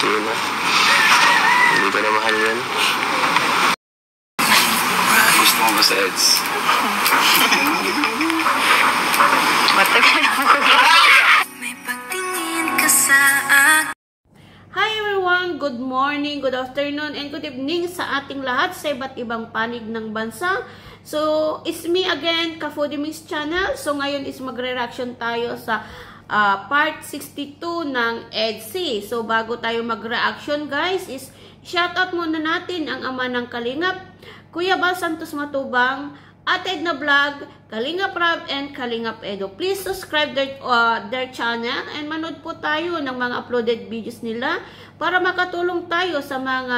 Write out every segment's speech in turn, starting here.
Sige na. Hindi ko na mahal yan. Gusto mo ba sa Eds? Matagal mo ko. May pagtingin ka sa akin. Hi everyone! Good morning, good afternoon, and good evening sa ating lahat sa iba't ibang panig ng bansa. So, it's me again, Ka-Foodie Mix Channel. So, ngayon is magre-reaction tayo sa part 62 ng EDSI. So, bago tayo mag-reaction guys, is shoutout muna natin ang ama ng Kalingap, Kuya Bal Santos Matubang, Ate Edna Vlog, Kalingap Rob, and Kalingap Edo. Please subscribe their channel and manood po tayo ng mga uploaded videos nila para makatulong tayo sa mga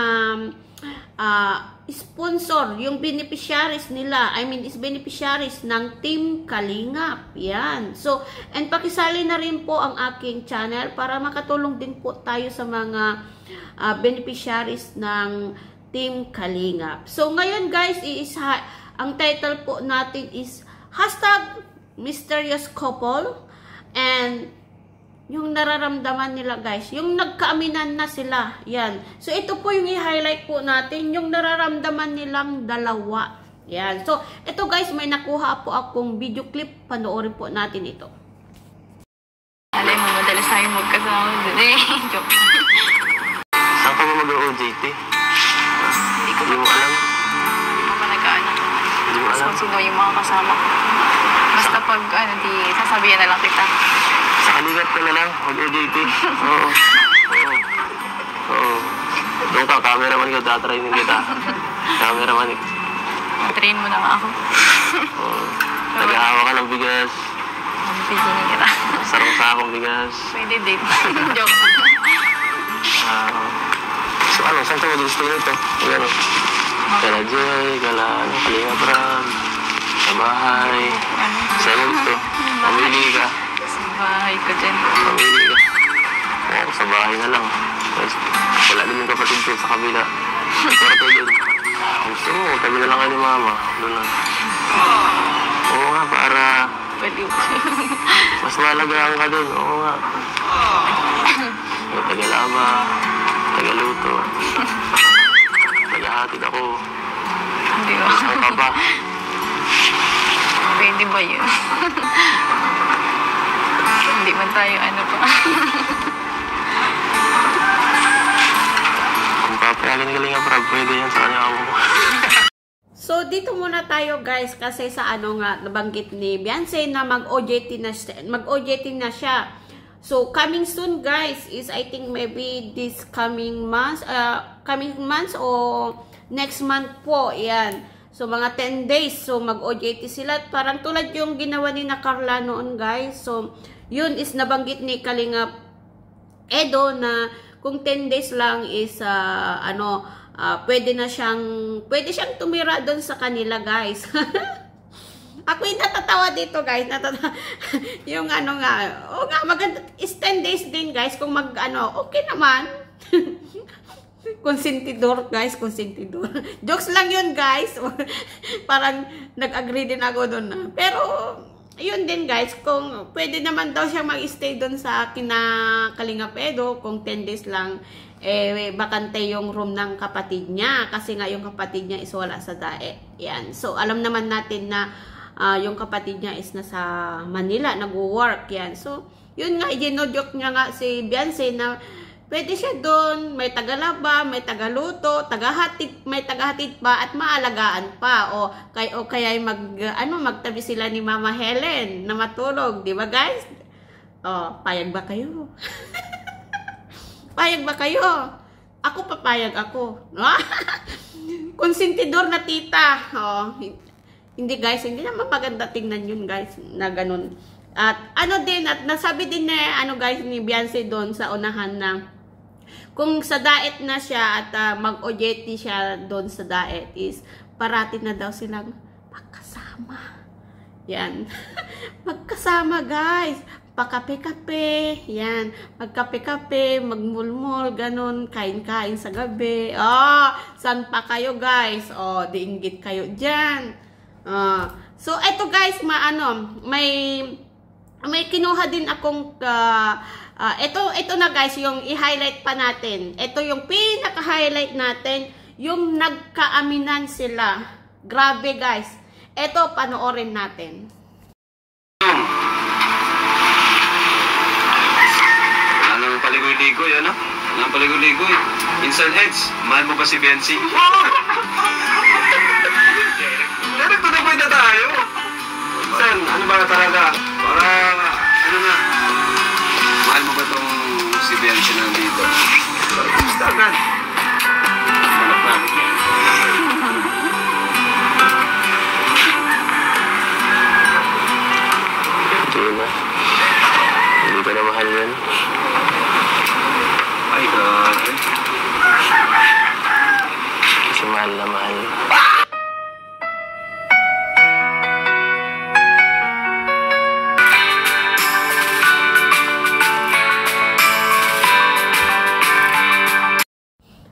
sponsor, yung beneficiaries nila. I mean, is beneficiaries ng Team Kalingap. Yan. So, and pakisali na rin po ang aking channel para makatulong din po tayo sa mga beneficiaries ng Team Kalingap. So, ngayon guys, ang title po natin is #Mysterious Couple, and yung nararamdaman nila guys, yung nagkaaminan na sila, yan. So ito po yung i-highlight po natin, yung nararamdaman nilang dalawa, yan. So ito guys, may nakuha po akong video clip, panoorin po natin ito. Alay mo, madalas tayo magkasama dun eh. Joke. Saan ka ba mag-OJT? Hindi ko mo alam? Hindi ko pa nagkaanak. Hindi mo alam? Sundo yung mga kasama ko. Basta pag di sasabihan na lang kita. Sa Kalingap ka na lang, mag-OJT. Oo. Oo. Oo. Doon ka, cameraman ka, tatraining kita. Cameraman. Train mo na nga ako. Oo. Nag-ahawa ka ng bigas. Pidinin kita. Sarang sa akong bigas. Pwede din. Joke. So ano, saan ka mag-gusto nito? Ano? Kala Joy, kala Kalingap Rob, sa bahay. Saan mo gusto? Pamili ka. Sa bahay ko dyan. Pamili ka. Oo, sa bahay na lang. Wala din yung kapatid ko sa kabila. Kwarto doon. Gusto mo, tabi na lang kayo ni Mama. Doon lang. Oo nga, para Pwede mo. mas malagaan ka doon. Oo nga. Tagalaba, tagaluto. Tagahatid ako. Hindi ba? Gusto ka ba? Pwede ba yun? Hindi man tayo ano pa. Kung papayagin Kalingap Rob, pwede yan sa kanya ako. So, dito muna tayo guys, kasi sa ano nga, nabanggit ni Beyonce na mag-OJT na siya. So, coming soon guys, is I think maybe this coming months o next month po, yan. So, mga 10 days, so mag-OJT sila. Parang tulad yung ginawa ni na Carla noon guys. So, yun is nabanggit ni Kalingap Edo na kung 10 days lang is pwede siyang tumira doon sa kanila guys. Ako yung natatawa dito guys, yung ano nga, o nga maganda is 10 days din guys kung okay naman. Konsentidor guys, konsentidor. Jokes lang yun guys. Parang nag-agree din ako doon na. Pero yun din guys, kung pwede naman daw siyang mag-stay doon sa Kalingap Edo kung 10 days lang, bakante yung room ng kapatid niya kasi nga yung kapatid niya is wala sa DAE. Yan. So alam naman natin na yung kapatid niya is nasa Manila, nag-work yan. So yun nga, ginodyoke niya nga si Beyonce na pwede siya doon, may tagalaba, may tagaluto, may tagahatid pa at maalagaan pa. O kaya magtabi sila ni Mama Helen na matulog, di ba guys? O, payag ba kayo? Payag ba kayo? Ako papayag ako. Konsentidor na tita. O, hindi guys, hindi naman maganda tingnan yun guys, na ganun. At at nasabi din na guys ni Beyonce doon sa unahan na kung sa diet na siya at mag-OJT siya doon sa diet is parati na daw silang magkasama. Yan. Magkasama guys. Pakape-kape. Yan. Magkape-kape, magmulmul, ganun. Kain-kain sa gabi. Saan pa kayo guys? Diinggit kayo dyan. So, eto guys, may may kinuha din akong ito na guys, yung i-highlight pa natin. Ito yung pinaka-highlight natin, yung nagkaaminan sila. Grabe guys. Ito, panoorin natin. Wala nang paligoy-ligoy, ano? Wala nang paligoy-ligoy. Inside heads, mahal mo ba si Biancy? Direct to the point na tayo. San, ano ba talaga? Para, ano na? Mahal mo ba tong si Biancy nandito? Basta agad. Manap na. Sige na. Hindi ko na mahal yan. Ay, God. Kasi mahal na mahal.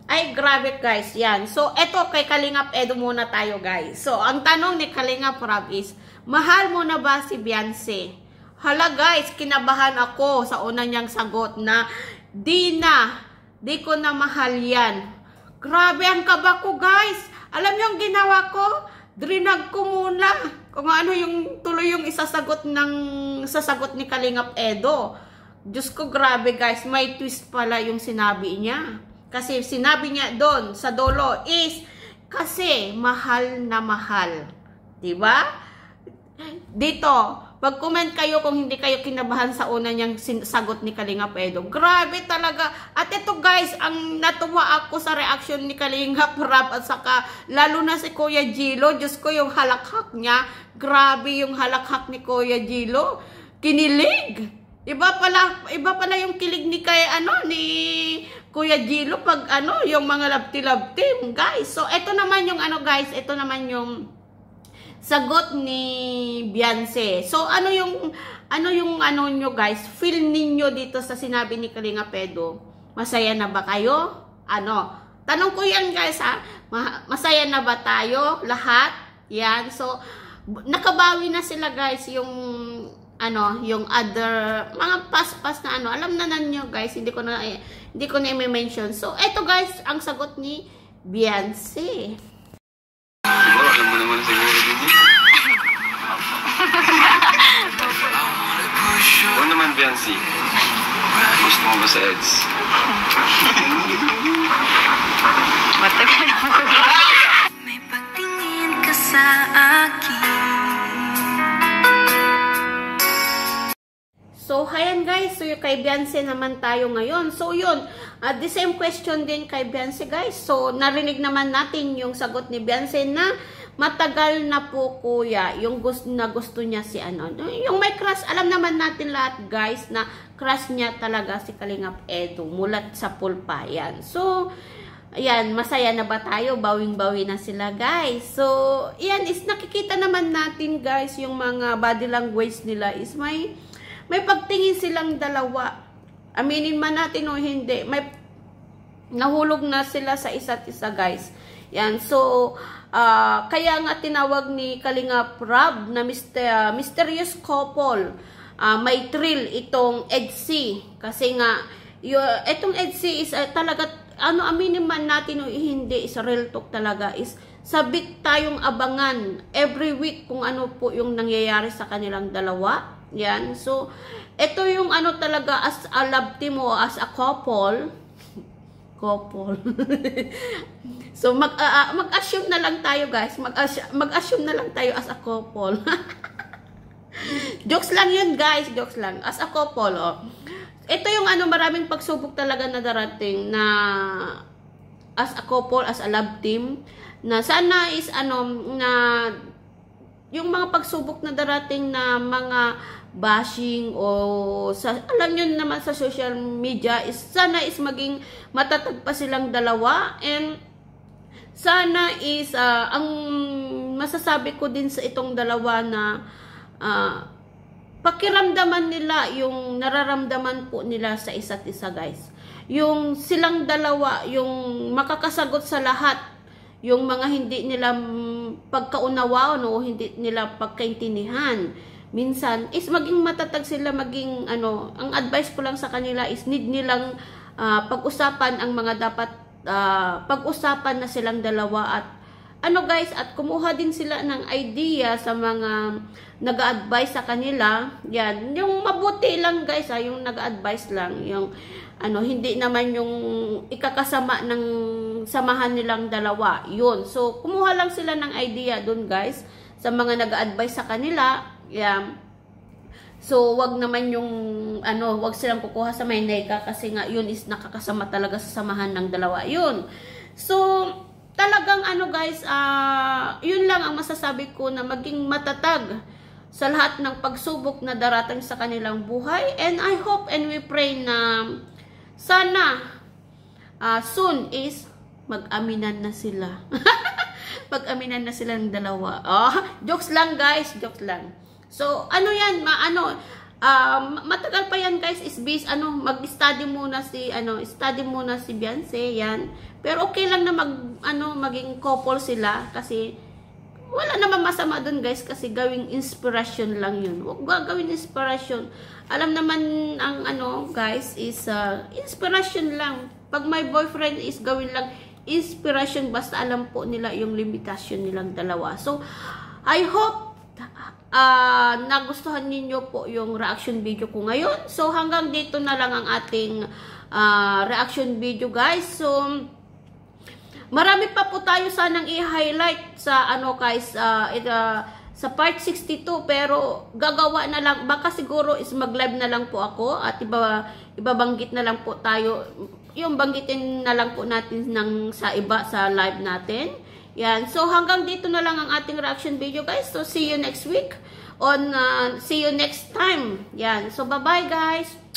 Ay, grabe guys, yan. So, eto kay Kalingap Edo muna tayo guys. So, ang tanong ni Kalingap Rob is, mahal mo na ba si Biancy? Hala guys, kinabahan ako sa una niyang sagot na, di ko na mahal yan. Grabe ang kaba ko guys. Alam niyo ang ginawa ko? Drinag ko muna kung ano yung tuloy yung sasagot ni Kalingap Edo. Diyos ko, grabe guys, may twist pala yung sinabi niya. Kasi sinabi niya doon sa dulo is kasi mahal na mahal. Diba? Dito, mag-comment kayo kung hindi kayo kinabahan sa una niyang sagot ni Kalingap Edo. Grabe talaga. At ito guys, ang natuwa ako sa reaction ni Kalingap Rob at saka lalo na si Kuya Gilo. Diyos ko, yung halakhak niya. Grabe yung halakhak ni Kuya Gilo. Kinilig. Iba pala yung kilig ni ni Kuya Gilo pag yung mga labti-labti, guys. So ito naman yung guys, ito naman yung sagot ni Biancy. So ano yung nyo guys, feel ninyo dito sa sinabi ni Kalingap Edo? Masaya na ba kayo? Tanong ko yan guys ha. Masaya na ba tayo lahat? Yan. So nakabawi na sila guys yung yung other mga pas-pas na alam na nanyo guys, hindi ko na i-mention. So eto guys ang sagot ni Biancy. Siguro, alam mo naman siguro din yun. Oo naman, Biancy. Gusto mo ba sa EDS? Matagal ako. May pagtingin ka sa akin. So, ayan guys. So, kay Biancy naman tayo ngayon. So, yun. The same question din kay Biancy guys. So, narinig naman natin yung sagot ni Biancy na matagal na po kuya. Yung gusto niya si yung may crush. Alam naman natin lahat guys na crush niya talaga si Kalingap Edo. Mulat sa pulpa. Yan. So, ayan. Masaya na ba tayo? Bawing-bawi na sila guys. So, yan is nakikita naman natin guys yung mga body language nila is may pagtingin silang dalawa. Aminin man natin o hindi, may nahulog na sila sa isa't isa guys. Yan. So, kaya nga tinawag ni Kalingap Rob na mysterious couple. May thrill itong EDC. Kasi nga, itong EDC is talaga, aminin man natin o hindi, is real talk talaga, is sabik tayong abangan every week kung ano po yung nangyayari sa kanilang dalawa. Yan. So, ito yung talaga as a love team o as a couple. So, mag-assume na lang tayo guys. Mag-assume na lang tayo as a couple. Jokes lang yun guys. Jokes lang. As a couple, Ito yung maraming pagsubok talaga na darating na as a couple, as a love team. Na sana is na yung mga pagsubok na darating na mga bashing o alam nyo naman sa social media is sana is maging matatag pa silang dalawa, and sana is ang masasabi ko din sa itong dalawa na pakiramdaman nila yung nararamdaman po nila sa isa't isa guys, yung silang dalawa yung makakasagot sa lahat, yung mga hindi nila pagkaunawaan o hindi nila pagkaintindihan. minsan is maging matatag sila, maging ano, ang advice ko lang sa kanila is need nilang pag-usapan ang mga dapat pag-usapan na silang dalawa, at ano guys, at kumuha din sila ng idea sa mga nag-a-advise sa kanila. Yan, yung mabuti lang guys, yung nag-a-advise lang, yung ano, hindi naman yung ikakasama ng samahan nilang dalawa. Yun. So, kumuha lang sila ng idea dun guys, sa mga nag-a-advise sa kanila. Yan. So, wag naman yung, ano, wag silang kukuha sa Mayneka kasi nga, yun is nakakasama talaga sa samahan ng dalawa. Yun. So, talagang ano guys, yun lang ang masasabi ko, na maging matatag sa lahat ng pagsubok na darating sa kanilang buhay. And I hope and we pray na sana soon is mag-aminan na sila. Mag-aminan na sila ng dalawa. Jokes lang guys, jokes lang. So, ano yan, matagal pa yan guys, is based, mag-study muna si Beyonce, yan. Pero okay lang na maging couple sila, kasi wala naman masama dun guys, kasi gawing inspiration lang yun. Huwag gawing inspiration. Alam naman ang guys is inspiration lang. Pag may boyfriend is gawin lang inspiration, basta alam po nila yung limitasyon nilang dalawa. So, I hope nagustuhan ninyo po yung reaction video ko ngayon. So, hanggang dito na lang ang ating reaction video guys. So, marami pa po tayo sanang i-highlight sa guys, sa part 62, pero gagawa na lang, baka siguro is mag-live na lang po ako, at ibabanggit na lang po tayo, yung banggitin na lang po natin sa live natin. Yan. So, hanggang dito na lang ang ating reaction video guys. So, see you next week see you next time. Yan. So, bye-bye guys.